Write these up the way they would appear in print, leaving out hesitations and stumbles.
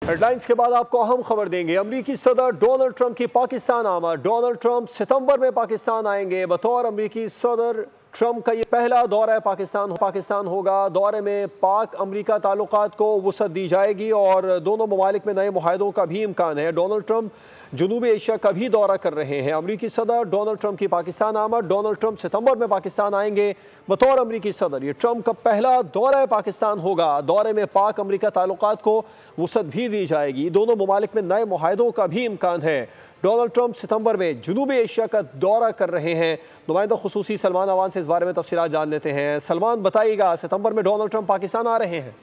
Headlines के बाद आपको अहम खबर देंगे। अमरीकी सदर डोनाल्ड ट्रंप की पाकिस्तान आमद। डोनाल्ड ट्रंप सितंबर में पाकिस्तान आएंगे। बतौर अमरीकी सदर ट्रंप का ये पहला दौरा पाकिस्तान होगा। दौरे में पाक अमरीका ताल्लुकात को वुसअत दी जाएगी और दोनों ममालिक में नए मुआहदों का भी इम्कान है। डोनाल्ड ट्रंप जनूबी एशिया का भी दौरा कर रहे हैं। अमरीकी सदर डोनाल्ड ट्रंप की पाकिस्तान आमद। डोनाल्ड ट्रंप सितंबर में पाकिस्तान आएंगे बतौर अमरीकी सदर। ये ट्रंप का पहला दौरा पाकिस्तान होगा। दौरे में पाक अमरीका ताल्लुकात को वुसअत भी दी जाएगी। दोनों ममालिक में नए मुआहदों का भी इम्कान है। डोनाल्ड ट्रंप सितंबर में जनूबी एशिया का दौरा कर रहे हैं। नुमाइंदा खुसूसी सलमान अवान से इस बारे में तफसीलात जान लेते हैं। सलमान, बताइएगा, सितंबर में डोनाल्ड ट्रंप पाकिस्तान आ रहे हैं?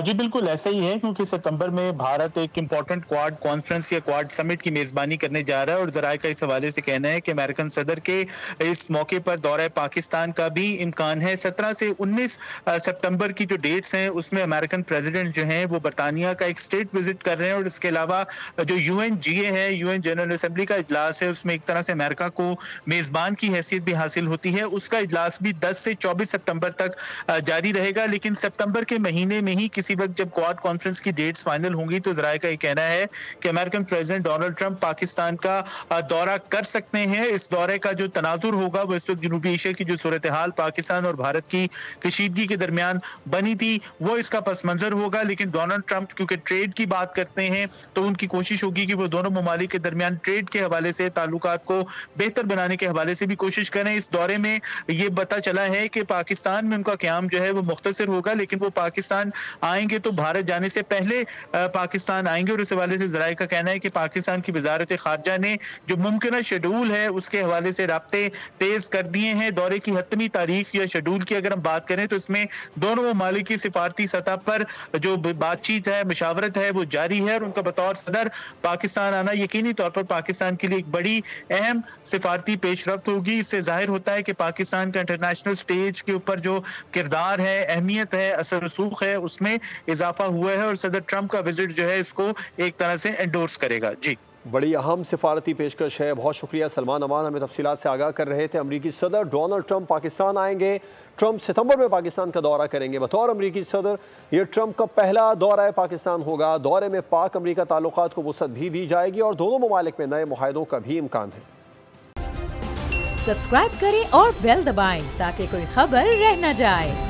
जी बिल्कुल ऐसा ही है, क्योंकि सितंबर में भारत एक इम्पोर्टेंट क्वाड कॉन्फ्रेंस या क्वाड समिट की मेजबानी करने जा रहा है और जराये का इस हवाले से कहना है कि अमेरिकन सदर के इस मौके पर दौरा पाकिस्तान का भी इम्कान है। 17 से 19 सितंबर की जो डेट्स हैं उसमें अमेरिकन प्रेसिडेंट जो हैं वो बरतानिया का एक स्टेट विजिट कर रहे हैं और इसके अलावा जो UNGA है, UN जनरल असेंबली का इजलास है, उसमें एक तरह से अमेरिका को मेजबान की हैसियत भी हासिल होती है। उसका इजलास भी 10 से 24 सितंबर तक जारी रहेगा। लेकिन सितंबर के महीने में ही किसी वक्त जब क्वाड कॉन्फ्रेंस की डेट्स फाइनल होंगी तो जराये का ये कहना है कि American president Donald Trump Pakistan का दौरा कर सकते हैं। इस दौरे का जो तनाजुर होगा वो इस वक्त जनूबी एशिया की जो सूरत हाल पाकिस्तान और भारत की कशीदगी के दरमियान बनी थी वो इसका पस मंजर होगा। लेकिन डोनाल्ड ट्रंप क्योंकि ट्रेड की बात करते हैं तो उनकी कोशिश होगी कि वो दोनों ममालिक के दरमियान ट्रेड के हवाले से ताल्लुकात को बेहतर बनाने के हवाले से भी कोशिश करें। इस दौरे में ये पता चला है कि पाकिस्तान में उनका क़याम जो है वो मुख्तसर होगा, लेकिन वो पाकिस्तान आएंगे तो भारत जाने से पहले पाकिस्तान आएंगे और इस हवाले से जराये का कहना है कि पाकिस्तान की वजारत खारजा ने जो मुमकिन शेड्यूल है उसके हवाले से राब्ते तेज कर दिए हैं। दौरे की हतमी तारीख या शेड्यूल की अगर हम बात करें तो इसमें दोनों ममालिक की सिफारती सतह पर जो बातचीत है, मुशावरत है, वो जारी है और उनका बतौर सदर पाकिस्तान आना यकीनी तौर पर पाकिस्तान के लिए एक बड़ी अहम सिफारती पेशरफ्त होगी। इससे जाहिर होता है कि पाकिस्तान का इंटरनेशनल स्टेज के ऊपर जो किरदार है, अहमियत है, असर रसूख है, उसमें इजाफा हुआ है और सदर ट्रंप का विजिट जो है इसको एक तरह से एंडोर्स करेगा। जी, बड़ी अहम सिफारती पेशकश है। बहुत शुक्रिया सलमान अमान, हमें तफसीलात से आगाह कर रहे थे। अमरीकी सदर डोनाल्ड ट्रंप पाकिस्तान आएंगे। ट्रंप सितंबर में पाकिस्तान का दौरा करेंगे बतौर अमरीकी सदर। यह ट्रंप का पहला दौरा पाकिस्तान होगा। दौरे में पाक अमरीका ताल्लुकात को वुसअत भी दी जाएगी और दोनों ममालिक में नए मुआहदों का भी इम्कान है। सब्सक्राइब करें और बेल दबाएं ताकि कोई खबर रह न जाए।